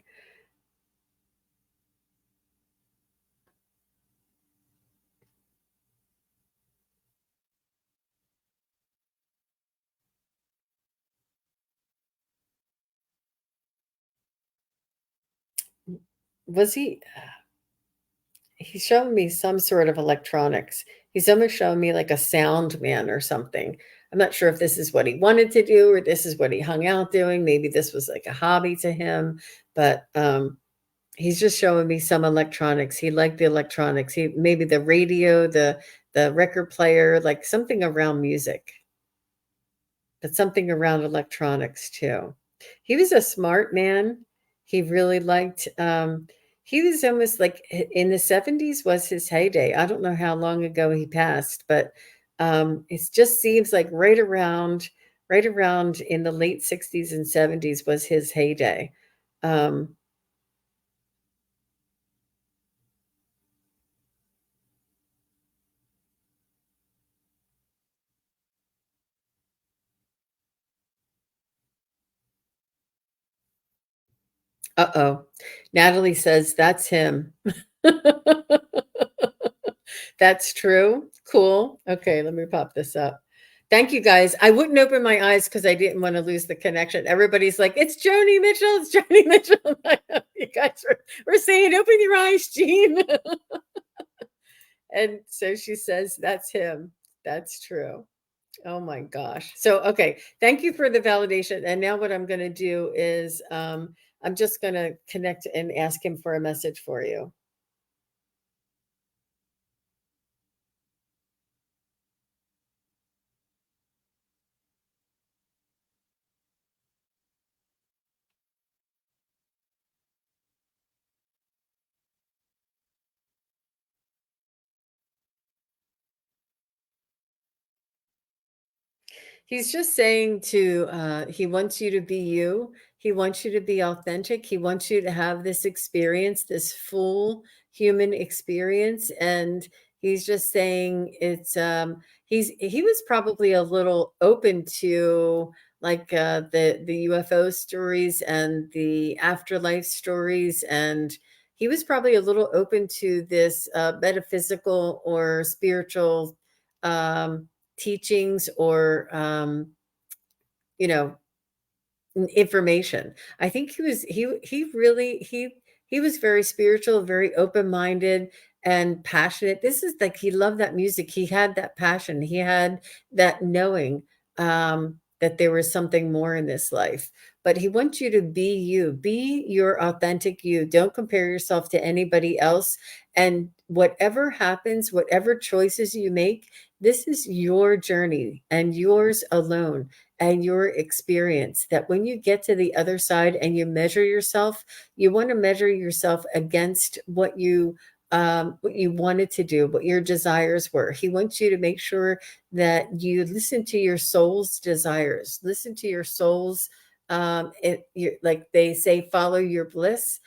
Was he's showing me some sort of electronics. He's almost showing me like a sound man or something. I'm not sure if this is what he wanted to do or this is what he hung out doing. Maybe this was like a hobby to him, but he's just showing me some electronics. He liked the electronics. He maybe the radio, the record player, like something around music, but something around electronics too. He was a smart man. He really liked he was almost like in the 70s was his heyday. I don't know how long ago he passed, but it just seems like right around in the late 60s and 70s was his heyday. Um, uh-oh. Natalie says that's him. That's true. Cool. Okay, let me pop this up. Thank you guys. I wouldn't open my eyes because I didn't want to lose the connection. Everybody's like, it's Joni Mitchell. It's Joni Mitchell. You guys were saying, open your eyes, Jean. And so she says, that's him. That's true. Oh my gosh. So, okay. Thank you for the validation. And now what I'm going to do is I'm just going to connect and ask him for a message for you. He's just saying to he wants you to be you. He wants you to be authentic. He wants you to have this experience, this full human experience. And he's just saying he was probably a little open to like the UFO stories and the afterlife stories, and he was probably a little open to this metaphysical or spiritual teachings or you know information. I think he was very spiritual, very open-minded and passionate. This is like he loved that music. He had that passion. He had that knowing that there was something more in this life. But he wants you to be you, be your authentic you. Don't compare yourself to anybody else. And whatever happens, whatever choices you make, this is your journey and yours alone and your experience, that when you get to the other side and you measure yourself, you want to measure yourself against what you wanted to do, what your desires were. He wants you to make sure that you listen to your soul's desires, listen to your soul's like they say, follow your bliss.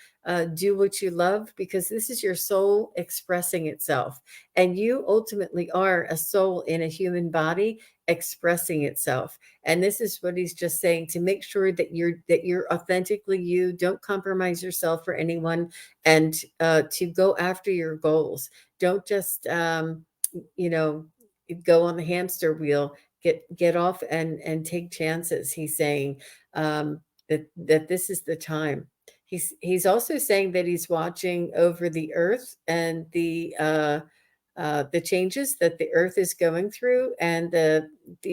Do what you love, because this is your soul expressing itself, and you ultimately are a soul in a human body expressing itself. And this is what he's just saying, to make sure that you're authentically you. Don't compromise yourself for anyone, and to go after your goals. Don't just you know go on the hamster wheel. Get off and take chances. He's saying that this is the time. He's also saying that he's watching over the earth and the changes that the earth is going through, and the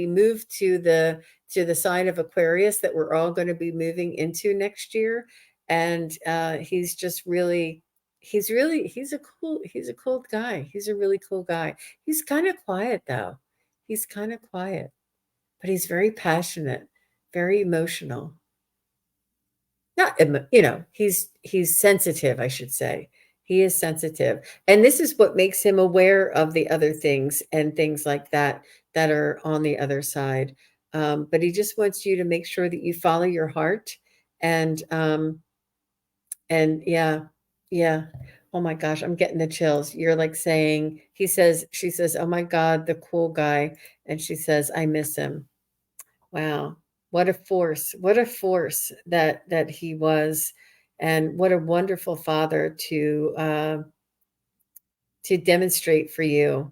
move to the sign of Aquarius that we're all going to be moving into next year. And he's just really he's a cool guy. He's a really cool guy. He's kind of quiet though. He's kind of quiet, but he's very passionate, very emotional. Not he's sensitive, I should say. He is sensitive, and this is what makes him aware of the other things and things like that that are on the other side. But he just wants you to make sure that you follow your heart, and yeah, yeah. Oh my gosh, I'm getting the chills. You're like saying, she says, "Oh my God, the cool guy," and she says, "I miss him." Wow. What a force. What a force that he was, and what a wonderful father to demonstrate for you.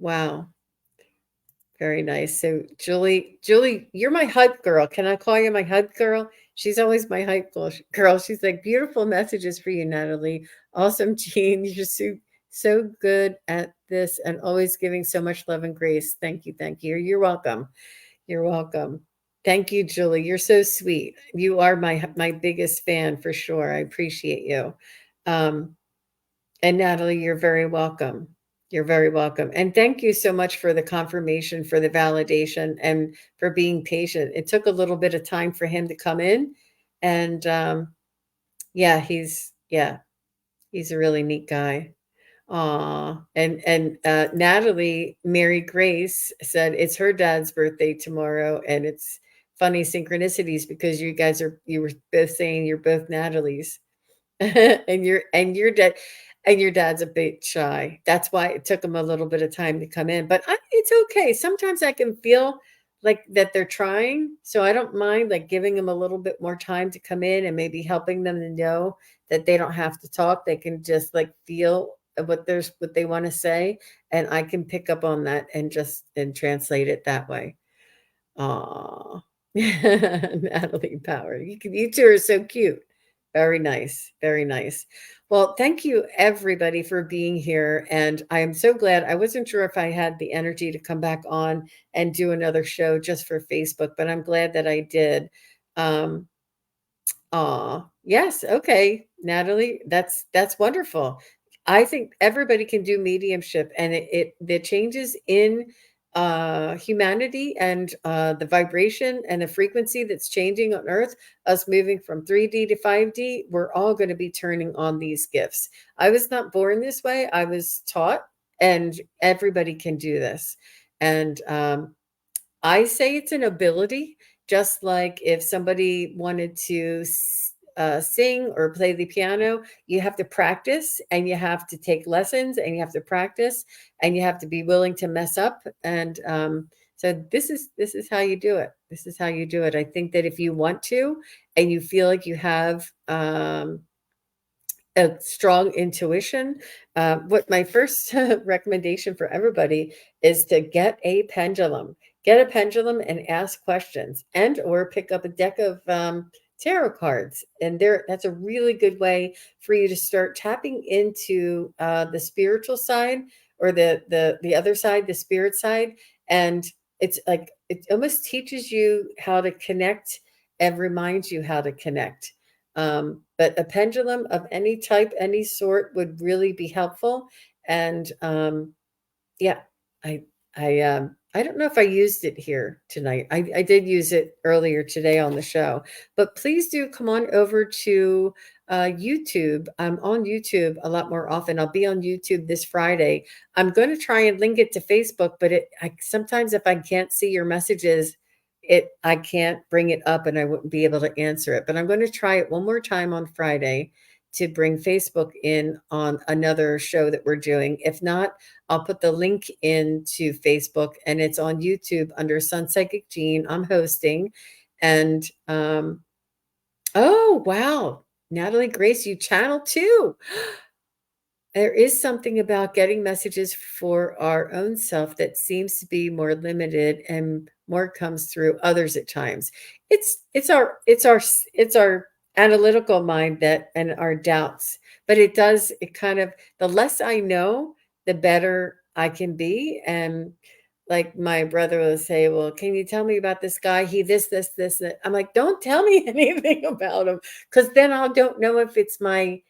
Wow. Very nice. So Julie, you're my hype girl. Can I call you my hype girl? She's always my hype girl. She's like, beautiful messages for you, Natalie. Awesome, Jean. You're so good at this and always giving so much love and grace. Thank you. Thank you. You're welcome. You're welcome. Thank you, Julie. You're so sweet. You are my biggest fan for sure. I appreciate you. Um, and Natalie, you're very welcome. You're very welcome. And thank you so much for the confirmation, for the validation, and for being patient. It took a little bit of time for him to come in. And yeah, he's a really neat guy. Aw, and Natalie, Mary Grace said it's her dad's birthday tomorrow, and it's funny synchronicities because you were both saying you're both Natalie's. And your dad's a bit shy. That's why it took him a little bit of time to come in, but it's okay. Sometimes I can feel like that they're trying, so I don't mind like giving them a little bit more time to come in and maybe helping them to know that they don't have to talk. They can just like feel what they want to say, and I can pick up on that and just and translate it that way. Aw. Natalie Power. You two are so cute. Very nice. Very nice. Well, thank you everybody for being here. And I am so glad. I wasn't sure if I had the energy to come back on and do another show just for Facebook, but I'm glad that I did. Um, yes, okay, Natalie, that's wonderful. I think everybody can do mediumship, and the changes in humanity and the vibration and the frequency that's changing on Earth, us moving from 3D to 5D, we're all going to be turning on these gifts. I was not born this way. I was taught, and everybody can do this. And I say it's an ability, just like if somebody wanted to sing or play the piano, you have to practice and you have to take lessons and you have to practice and you have to be willing to mess up. And so this is how you do it. This is how you do it. I think that if you want to and you feel like you have a strong intuition. What my first recommendation for everybody is to get a pendulum. Get a pendulum and ask questions, and or pick up a deck of tarot cards. And that's a really good way for you to start tapping into the spiritual side, or the other side, the spirit side. And it's like it almost teaches you how to connect and reminds you how to connect. But a pendulum of any type, any sort would really be helpful. And yeah, I I don't know if I used it here tonight. I did use it earlier today on the show, but please do come on over to YouTube. I'm on YouTube a lot more often. I'll be on YouTube this Friday. I'm going to try and link it to Facebook, but sometimes if I can't see your messages, I can't bring it up and I wouldn't be able to answer it. But I'm going to try it one more time on Friday to bring Facebook in on another show that we're doing. If not, I'll put the link into Facebook, and it's on YouTube under SunPsychic Jean. I'm hosting. And oh wow, Natalie Grace, you channel too. There is something about getting messages for our own self that seems to be more limited, and more comes through others at times. It's our analytical mind that and our doubts, but it kind of, the less I know, the better I can be. And like my brother will say, "Well, can you tell me about this guy? He this, that." I'm like, "Don't tell me anything about him, because then I don't know if it's my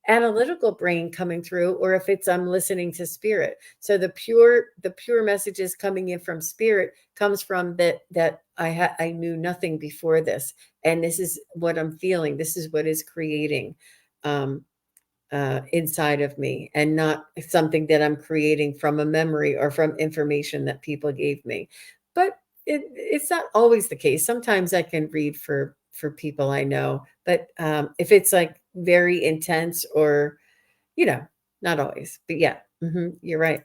analytical brain coming through or if it's I'm listening to spirit." So the pure messages coming in from spirit comes from that I knew nothing before this, and this is what I'm feeling, this is what is creating um inside of me, and not something that I'm creating from a memory or from information that people gave me. But it's not always the case. Sometimes I can read for people I know, but if it's like very intense, or you know, not always. But yeah, you're right.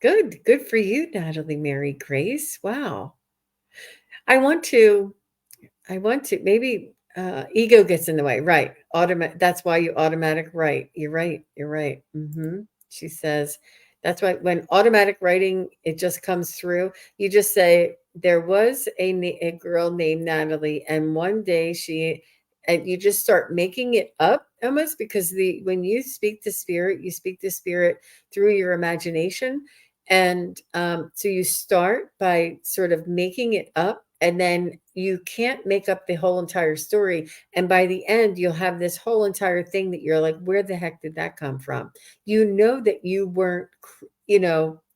Good for you, Natalie Mary Grace. Wow. I want to maybe ego gets in the way, right? That's why you automatic write. You're right. You're right. She says that's why when automatic writing, it just comes through. You just say there was a girl named Natalie, and one day and you just start making it up almost, because the when you speak to spirit through your imagination. And so you start by sort of making it up, and then you can't make up the whole entire story. And by the end, you'll have this whole entire thing that you're like, where the heck did that come from? You know that you weren't,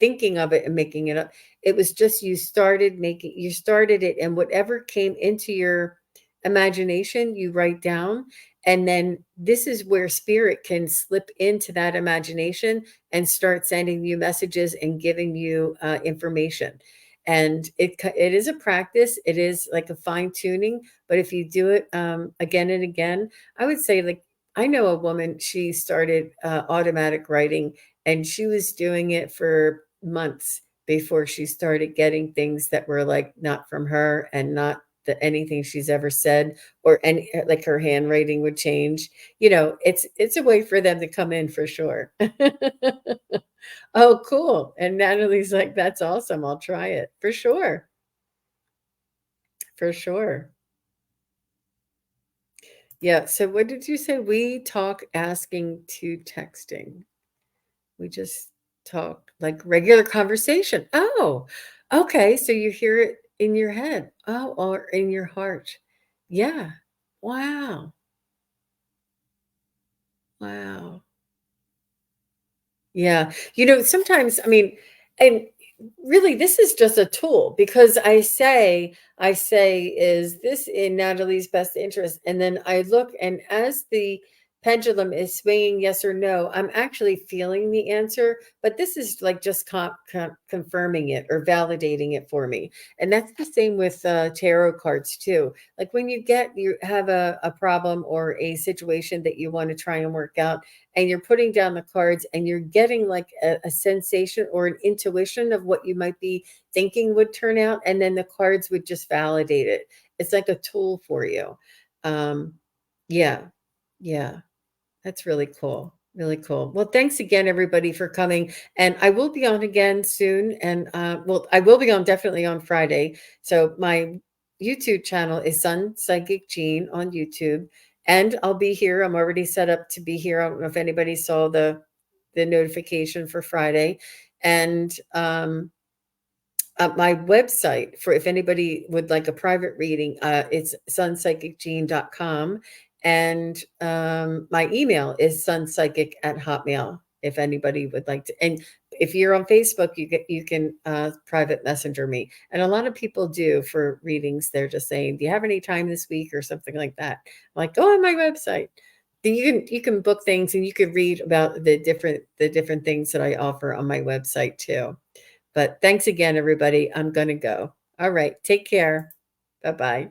thinking of it and making it up. It was just you started it, and whatever came into your imagination, you write down. And then this is where spirit can slip into that imagination and start sending you messages and giving you information. And it is a practice. It is like a fine tuning. But if you do it again and again, I would say, like, I know a woman, she started automatic writing, and she was doing it for months before she started getting things that were like not from her and not anything she's ever said or any like her handwriting would change. You know, it's a way for them to come in for sure. Oh, cool. And Natalie's like, that's awesome. I'll try it for sure. For sure. Yeah. So what did you say? We talk asking to texting. We just talk like regular conversation. Oh, okay. So you hear it in your head. Oh, or in your heart. Yeah. Wow. Wow. Yeah. You know, sometimes, I mean, and really this is just a tool because I say, is this in Natalie's best interest? And then I look, and as the pendulum is swinging yes or no, I'm actually feeling the answer, but this is like just confirming it or validating it for me. And that's the same with tarot cards too. Like when you have a problem or a situation that you want to try and work out, and you're putting down the cards and you're getting like a sensation or an intuition of what you might be thinking would turn out, and then the cards would just validate it. It's like a tool for you. um yeah, yeah, that's really cool. Really cool. Well, thanks again, everybody, for coming. And I will be on again soon. And well, I will be on definitely on Friday. So my YouTube channel is Sun Psychic Jean on YouTube. And I'll be here. I'm already set up to be here. I don't know if anybody saw the notification for Friday. And my website, for if anybody would like a private reading, it's sunpsychicjean.com. And my email is sunpsychic@hotmail, if anybody would like to. And if you're on Facebook, you can private messenger me. And a lot of people do for readings. They're just saying, do you have any time this week or something like that? I'm like, go on my website. Then you can book things, and you can read about the different things that I offer on my website too. But thanks again, everybody. I'm going to go. All right. Take care. Bye bye.